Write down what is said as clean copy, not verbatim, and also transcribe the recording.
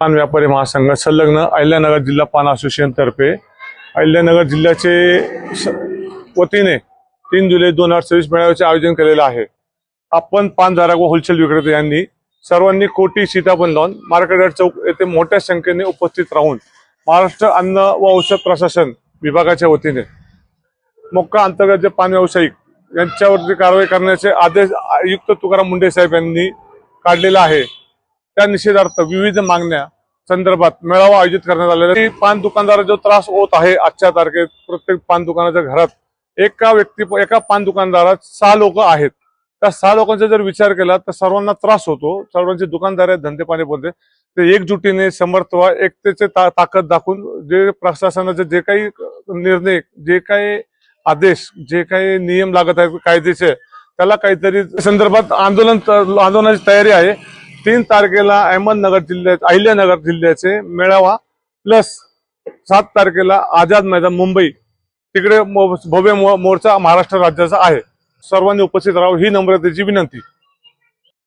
पान व्यापारी महासंघ संलग्न अहिल्यानगर जिल्हा पान असोसिएशन तर्फे अहिल्यानगर जिल्ह्याचे वतीने 3 जुलै 2024 मेळाव्याचे आयोजन केलेले आहे। आपण पानधारक व होलसेल विक्रेते यांनी सर्वांनी कोटी सीताफळ लावून मार्केट चौक येथे मोठ्या संख्येने उपस्थित राहून महाराष्ट्र अन्न व औषध प्रशासन विभागाच्या वतीने मोक्का अंतर्गत जे पान व्यावसायिक यांच्यावरती कारवाई करण्याचे आदेश आयुक्त तुकाराम मुंढे साहेब यांनी काढलेला आहे। त्या निषेधार्थ विविध मागण्या संदर्भात मेळावा आयोजित करण्यात आलेला आहे। पान दुकानदार जो त्रास होत आहे आजच्या तारखेत प्रत्येक पान दुकानाच्या घरात एका पान दुकानदारात 6 लोक आहेत। त्या 6 लोकांचा जर विचार केला तर सर्वांना त्रास होतो। सर्वांचे दुकानदार आहेत, धंदे पाणी बोलते ते एकजुटीने समर्थ व एकतेचे ताकद दाखवून जे प्रशासनाचे जे काही निर्णय, जे काही आदेश, जे काही नियम लागत आहेत कायद्याचे, त्याला काहीतरी संदर्भात आंदोलनाची तयारी आहे। 3 तारखेला अहमदनगर जिल्ह्यात अहिल्यानगर जिल्ह्याचे मेळावा प्लस 7 तारखेला आझाद मैदान मुंबई तिकडे भव्य मोर्चा महाराष्ट्र राज्याचा आहे। सर्वांनी उपस्थित राहावं ही नम्रतेची विनंती।